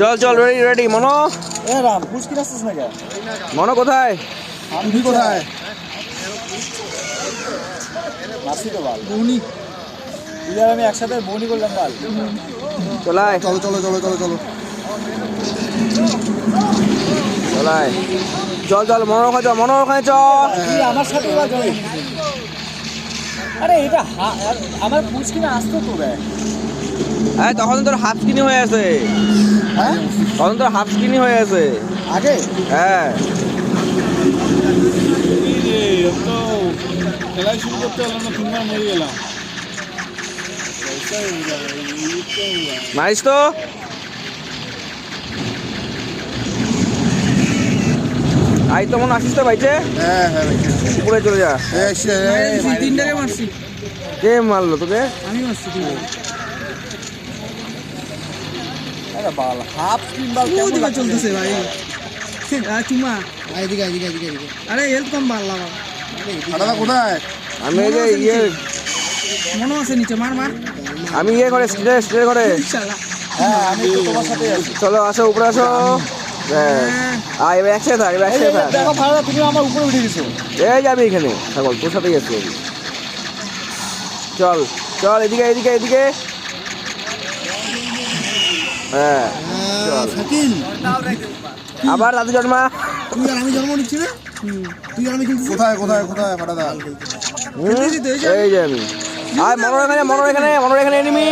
চল চল ready ready মনো এ রাম পুষ্কি আসছিস না কে মনো কোথায় আমি কোথায় মাসি তো বাল বউনি তুই আর আমি একসাথে বউনি করলাম বাল চলাই চলো চলো চলো চলো চলো চলাই চল চল মনোর ওখানে চল তুই আমার সাথে এবার যাবে আরে এটা আমার পুষ্কি না আসতো তো রে হ্যাঁ তখন তোর হাফ স্কিনি হয়ে আছে হ্যাঁ তখন তোর হাফ স্কিনি হয়ে আছে আগে হ্যাঁ তো খেলা শুরু করতে হলো না তিনবার মরে গেলাম মারিস তো আই তো মনে আসিস তো বাইচে হ্যাঁ হ্যাঁ উপরে চলে যা তিনটাকে মারছি কে মারলো তোকে আমি মারছি আরে বাল হাফ স্পিন বল কেমন চলতেছে ভাই চুমা এদিকে এদিকে এদিকে এদিকে আরে হেলথ কম বাড়লাম আলাদা কোথায় আমি এই যে ইয়ে মনে আছে নিচে মার মার আমি ইয়ে করে স্ট্রে করে হ্যাঁ আমি তো তোমার সাথে আছি চলো আসো উপরে আসো এবার একসাথে থাক দেখো ভাড়া তুমি আমার উপরে উঠে গেছো এই যাবি এখানে ছাগল তোর সাথেই আছি চল চল এদিকে এদিকে এদিকে হ্যাঁ শাকিল আবার দাদু জন্মা তুই আর আমি জন্ম নিচ্ছি না তুই আর আমি কিন্তু কোথায় কোথায় কোথায় ফাটাদা এই যে আমি আর মনোর এখানে এনিমি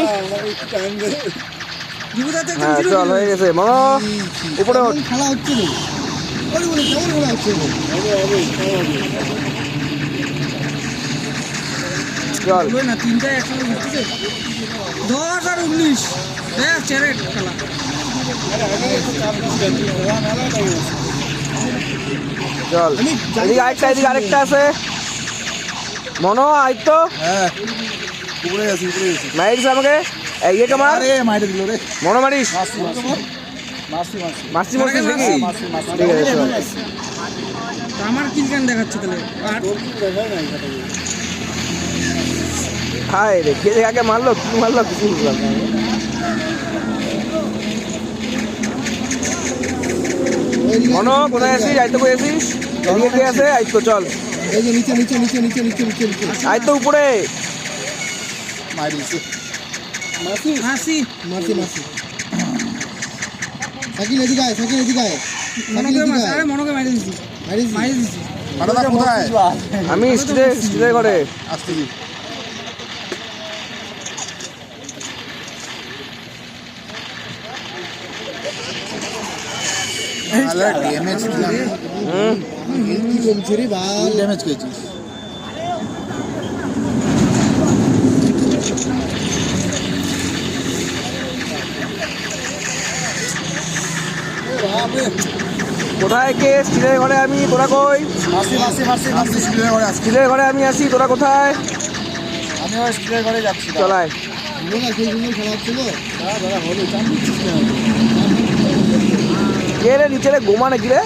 হ্যাঁ চল হয়ে গেছে মনো উপরে ওঠ খেলা হচ্ছে না বলি কেমন খেলা হচ্ছে চল না তিনটা একসঙ্গে ঘুরতেছে 10 আর 19 হ্যাঁ চেরে খেলা চল এদিকে আরেকটা আছে মনো আই তো হ্যাঁ উপরে গেছি মারিস আমাকে ইয়ে কামার আরে মাইরে দিল রে মনো মারিস মাসি নাকি ঠিক আছে চল আমার কিল কেন দেখাচ্ছে তাহলে আর হায় রে কে আগে মারলো কি মারলো কিছু বুঝলাম না মনো কোথায় আছিস আই তো কই আছিস এদিকে কে আছে আই তো চল এই যে নিচে নিচে নিচে নিচে নিচে নিচে নিচে আই তো উপরে মারিছে মাসি মাসি মাসি মাসি সাকিল এদিকে আয় সাকিল এদিকে আয় আরে মনকে মারি দিছি মারি দিছি আলাদা কোথায় আমি স্ট্রে করে আসতেছি ড্যামেজ দিলাম কি কমছে রে ভাই ড্যামেজ করেছিস কোথায় কে স্টিলের ঘরে আমি তোরা কই স্টিলের ঘরে আমি আছি তোরা কোথায় আমি স্টিলের ঘরে যাচ্ছি চলায় কে রে নিচে রে গোমা নাকি রে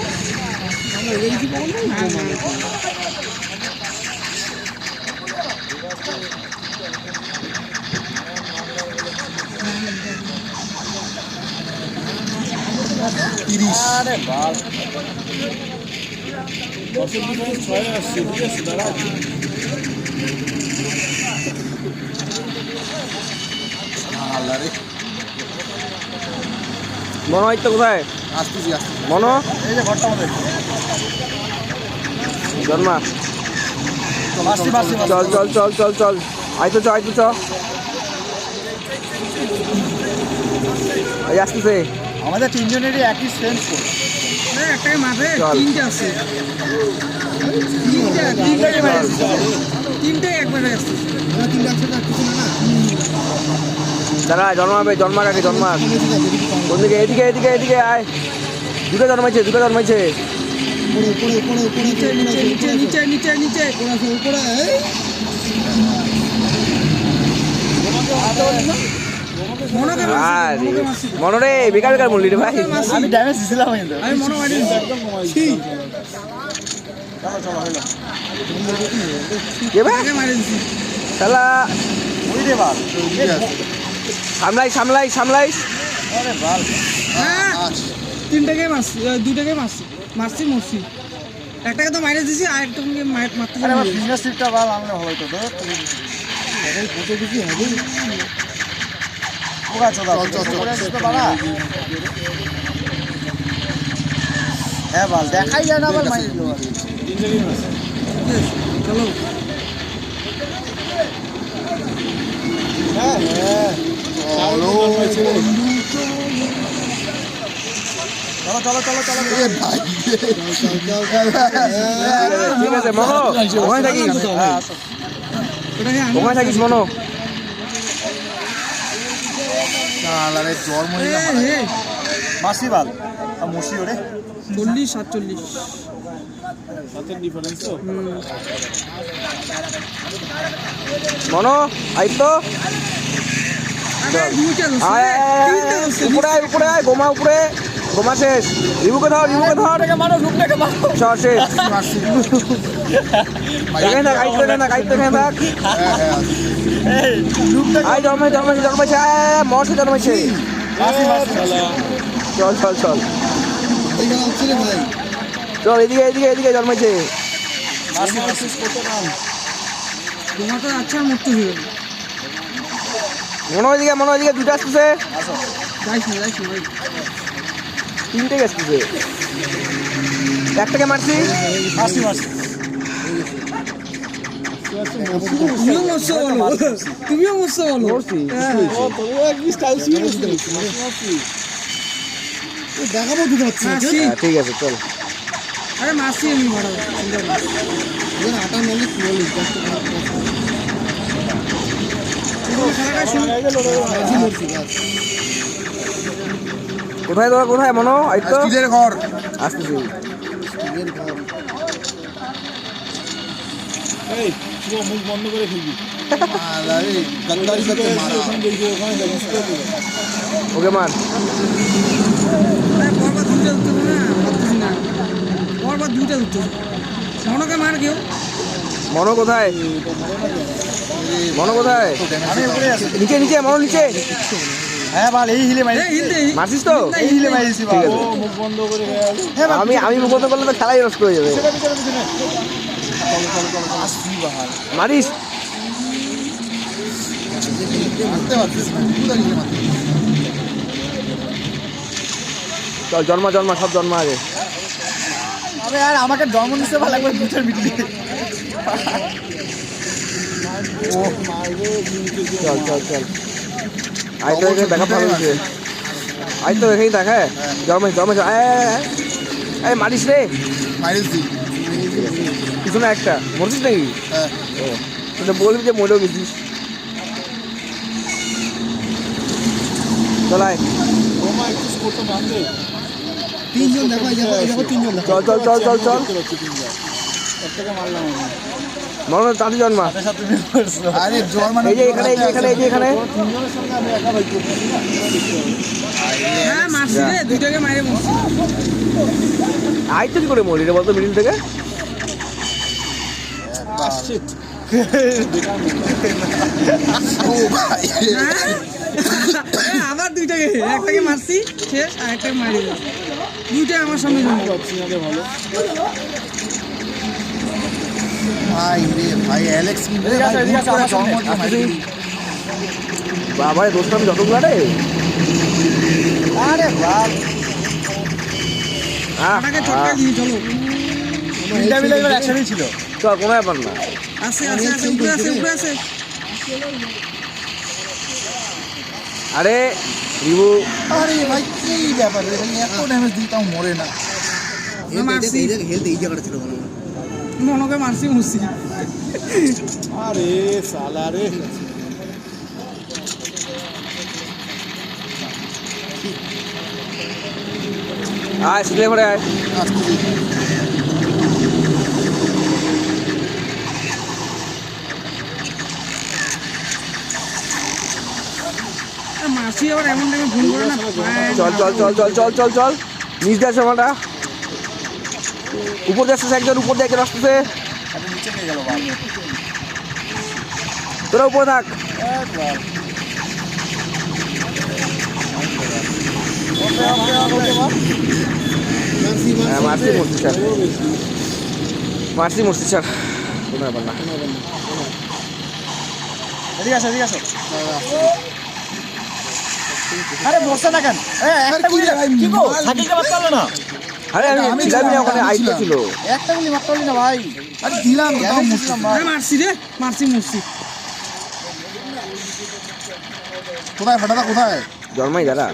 আরে বাল বছর দুটো ছয় আসছে ঠিক আছে দাঁড়া মনো হয় তো কোথায় আসতেছি মনো এই যে ঘরটা আমাদের জন্মা মাসি মাসি চল চল চল চল চল আই তো চ এই আসতেছে আমাদের তিনজনেরই একই সেন্স কোড একটাকে মাঠে তিনটে আছে তিনটে একবারে আসছে তিনটে আছে না কিছু না দাঁড়া জন্মাক আগে জন্মাক ওদিকে এদিকে আয় দুটো জন্মাইছে নিচে মনো রে বেকার বললি রে ভাই আমি ড্যামেজ দিছিলাম কিন্তু আমি মনে মারি একদম কমাইছি কে ভাই শালা ওই রে বাল সামলাই আরে বাল তিনটাকে মারছি, দুটাকে মারছি, মরছি। একটাকে তো মাইনাস দিছি, আর একটাকে মারতে আরে আমার ফিঙ্গার স্ট্রিপটা ভালো আনলে ভালো হতো তো কত কিছু হবে ওরা চল বাবা হ্যাঁ বল দেখাই যায় না আবার মাইর চলো চলো ঠিক আছে মনো ওখানে থাকিস ওখানে থাকিস মনো জ্বর মরে মাসি বাল মসি ওরে 40-47 মনো আইতো উপরে আয় উপরে আয় গোমা শেষ রিবুকে ধর সর শেষ এখানে থাক আইতো এখানে থাক আয় জন্মাইছে মরছে জন্মাইছে চল এদিকে জন্মাইছে তোমার তো আচ্ছা মুক্ত হয়ে গেল মনে হয় দুটো আসতেছে যাইস না ভাই তিনটে আসতেছে একটাকে মারছি তুমিও মরছো বলো মরছি দেখাবো দুটো হচ্ছে ঠিক আছে চল আরে মাসি আমি মারা আটা নলি নলি কোথায় মনো আইতো ঘর আসতেছি মুখ বন্ধ করে খেলবি গন্দারি সাথে মারা ওকে মার পরবার দুইটা ধরতে না ভাবতেছি না পরবার দুইটা ধরতে মনোকে মার কেউ মনো কোথায় আমি উপরে আছি নিচে মনো নিচে হ্যাঁ বল এই হিলে মারি মারছিস তো এই হিলে মারিছি ঠিক বাবা আছে মুখ বন্ধ করে হ্যাঁ আমি মুখ বন্ধ করলে তো খেলাই নষ্ট হয়ে যাবে আসছি বাহার মারিস মারতে পারছিস না পুরো হিলে মারতে চল জন্মা সব জন্মা আগে আবে আর আমাকে জন্ম দিতে ভালো লাগবে দুটার মিটলি চল আই তো এখানে দেখা ভালো হয়েছে আই তো এখানেই দেখা জন্মা এই মারিস রে মারিছি পিছনে একটা মরছিস নাকি হ্যাঁ তুই বলবি যে মরেও গেছিস চলাই ওমা একটু স্কোরটা বাঁধবে তিনজন দেখো এই দেখো তিনজন দেখো চল একটাকে মারলাম আমি মনে তাড়ি জন্মা আরে জ্বর মানে এই যে এখানে তিনজনের সঙ্গে আমি একা ভাই করছি হ্যাঁ মারছি রে দুইটাকে মারে মরছি আই তো কি করে মরি রে বলতো মিডিল থেকে শিট ও ভাই আবার দুইটাকে একটাকে মারছি শেষ আর একটাকে মারি দুইটাই আমার সামনে জন্ম চিনাতে ভালো ভাই রে ভাই অ্যালেক্স কিন্তু বাবা দোস্ত আমি যতগুলো রে আরে বাপ আটাকে চটকা দিয়ে চলো তিনটা মিলে এবার একসাথেই ছিল চল কোনো ব্যাপার না আছে উপরে আছে আরে রিবু আরে ভাই কি ব্যাপার রে এত ড্যামেজ দিতাম মরে না মারছি হেলথ এই জায়গাটা ছিল মনোকে মারছি মুসি আরে সালা রে আয় সিলে ঘরে আয় মারছি আবার এমন টাইমে ভুল করে না চল নিচ দিয়ে আসে মাটা উপর দিয়ে আসতেছে একজন আসতেছে নিচে নিয়ে গেল বাপ তোরা উপরে থাক হ্যাঁ মারছি মরছি স্যার, মারছি মরছি স্যার, কোনো ব্যাপার না। এদিকে আসো, এদিকে আসো। আরে বসে না কেন? একটা গুলি কি গো? সাকিবকে মারতে পারলো না। আরে আমি ছিলাম না ওখানে, আইতে ছিল। একটা গুলি মারতে পারলি না ভাই। আরে দিলাম তো, তাও মুসলাম ভাই। মারছি রে, মারছি মরছি। কোথায় ফাটাটা কোথায়? জন্মাই দাঁড়া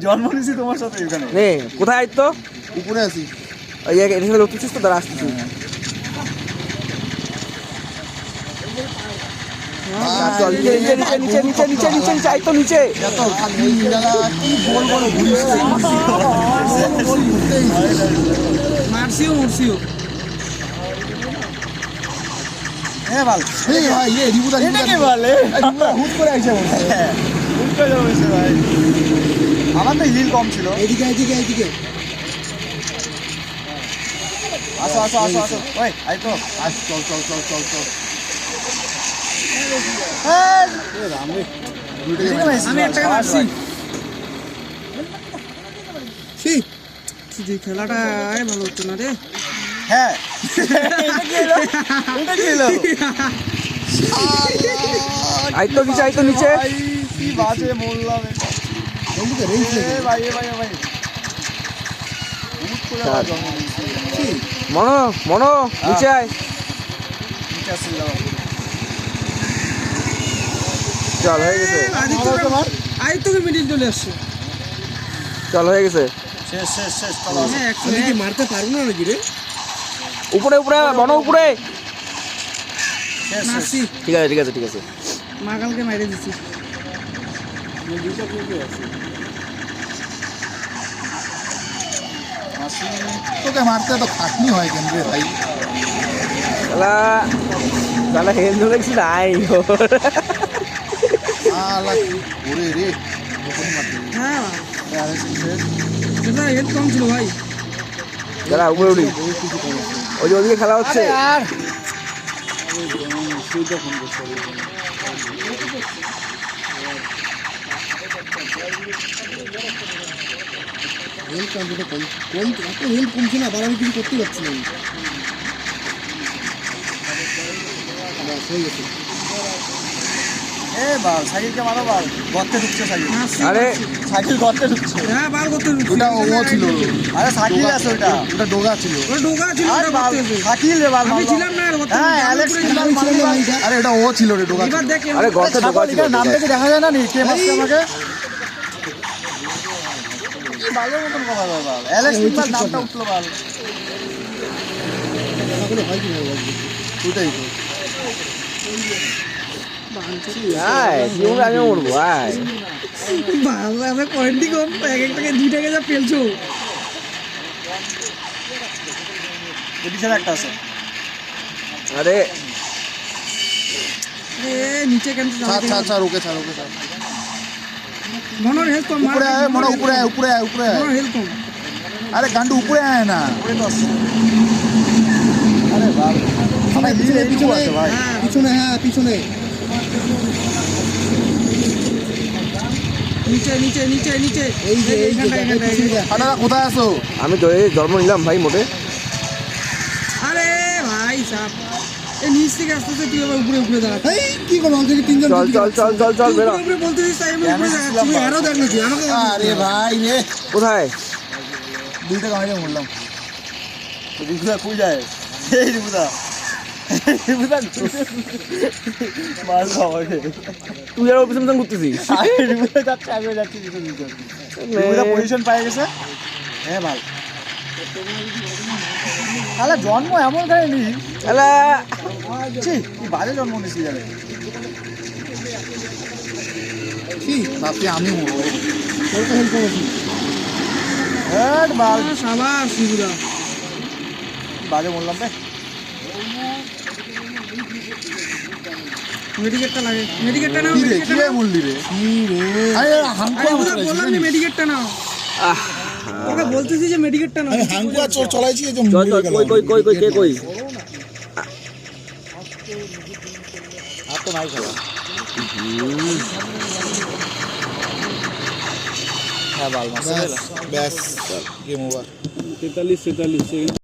জন্ম নিয়েছি তোমার সাথে এখানে। নে কোথায় আইতো? উপরে আছি। ওই এর সাথে লোক তুলছিস তো, দাঁড়া আসতেছি। চল নিচে নিচে নিচে নিচে নিচে নিচে নিচে নিচে আইতো নিচে। এত খালি দাদা কি বলবো ঘুরিস মারছিও মরছিও। এ বাল, এই ভাই এই রিবুদা এটাকে বলে হুট করে আইছে বলছে। উল্টো যাচ্ছে ভাই। আমার তো হিল কম ছিল। এদিকে এদিকে এদিকে আসো আসো আসো আসো। ওই আই তো। আস, চল চল চল চল চল। আমি একটা মারছি। যে খেলাটা ভালো হচ্ছে না রে। হ্যাঁ এটা কি হলো? এটা কি হলো? আইতো নিচে আইতো নিচে। ভাই কি বাজে বললাম এটা। বন্ধুকে রেঞ্জ এ লেগে ভাই এ ভাই এ ভাই। হুট করে আবার জন্ম নিয়েছি। মনো মনো নিচে আয়। নিচে আসছি দাও। চল হয়ে গেছে, আই তোকে মিডিল চলে আসছে। চল হয়ে গেছে। শেষ শেষ শেষ চলো। হ্যাঁ, একশো আমি কি এক। মারতে পারবো না নাকি রে? উপরে উপরে মনো উপরে। শেষ শেষ। মারছি, ঠিক আছে ঠিক আছে ঠিক আছে। মাগালকে মাইরে দিচ্ছি। আসি। তোকে মারতে তো খাটনি হয় কেন রে ভাই? শালা শালা হেল ধরে কিছু নাই আলা কি ওরে রে কখন মারতে? হ্যাঁ আরে শেষ। সেটা হেল্প কম ছিল ভাই। দাঁড়া উপরে উঠি, ওই যে ওদিকে খেলা হচ্ছে। আর হেল্প কাউন্টটা কম কম এত হেল্প কমছে না, আবার আমি কিছু করতে পারছি না। বাস হয়ে গেছে। এ বাল সাইকেলকে মারো বাল। গর্তে ঢুকছে সাইকেল। মারছি, আরে মারছি। সাইকেল গর্তে ঢুকছে। হ্যাঁ বার করতে ওটা ও ছিল, আরে সাইকেল আছে ওটা। ওটা ডোগা ছিল। ওটা ঢোকা ছিল, আর ওটা বাল করতে হয়েছে। সাইকেল রে বাল আমি মারলাম। ছিলাম না, আর করতে হ্যাঁ হয়েছে। অ্যালেক্স আমি ছিলাম, পুরো মারলি বাল। আরে এটা ও ছিল রে, ডোগা এবার ছিল। দেখ আরে গর্তে ঢোকা ছাগল ছিল। এখানে নাম দেখে দেখা যায় না নি কে মারছে আমাকে। কি বালের মতন কথা বলে বাল। অ্যালেক্স বাল নামটা উঠলো বাল। তাহলে হয় কি না বল? ওটাই তো। আয় জীবন আগে মরবো আয়। ভালো আছে, পয়েন্টই কম। এক একটাকে 2 টাকা যা পেলছো। এই পিছনে একটা আছে। আরে এ নিচে কেন ছাড় ছাড় ছাড়, ওকে ছাড় ওকে ছাড়। মনোর হেল্প কম। উপরে আয় মনে, উপরে আয় উপরে আয় উপরে আয়। মনোর হেল্প কম। আরে গান্ডু উপরে আয় না। ওরে তো আছে। আরে বাল। আমার হিল এইটুকু আছে ভাই। হ্যাঁ পিছনে, হ্যাঁ পিছনে। নিচে নিচে নিচে নিচে। এই যে এই যে এইখানটা, এইখানটা। ফাটারা কোথায় আছো? আমি তো এই জন্ম নিলাম ভাই মোটে। আরে ভাই সাহ, এই নিচ থেকে আস্তে আস্তে তুই আবার উপরে উপরে দাঁড়া। এই কি করো অলরেডি তিনজন চল চল চল চল চল বেরো। উপরে বলতেছিস তাই আমি উপরে দাঁড়াচ্ছি। ছিলাম তুই বাল। আরো দেখ নাকি আমাকে। আরে ভাই রে, কোথায়? 2 টাকা মাইরে মরলাম। রিবুদা কই যায়? এই রিবুদা। রিবুদা মারলো আমাকে। তুই আর পিছন পিছন ঘুরতেছিস। আরে রিবুদা যাচ্ছে, আমিও যাচ্ছি পিছন পিছন। রিবুদা পজিশন পেয়ে গেছে। হ্যাঁ ভাই। তাহলে জন্ম এমন খাইনি। এলা ছি, কি বাজে জন্ম নিয়েছি জানে। কি বাপরে, আমি মরবো। তোর তো হেল্প করছি। হ্যাঁ বাল। সাবাস শিবুদা। বাজে বললাম রে। মেডিকেটটা লাগে, মেডিকেটটা নাও, কি রে, মেডিকেটটা কি রে নাও। মরলি রে? কি রে? আরে হাঙ্কু আরে বুদা বললাম নি মেডিকেটটা নাও। আহ তোকে বলতেছি যে মেডিকেটটা নাও। হাঙ্কু আর চোর চলাইছি যে চল চল কই কই কই কই কে কই? আর তো নাই খেলা। হ্যাঁ বাল মাছ ব্যাস গেম ওভার 43 43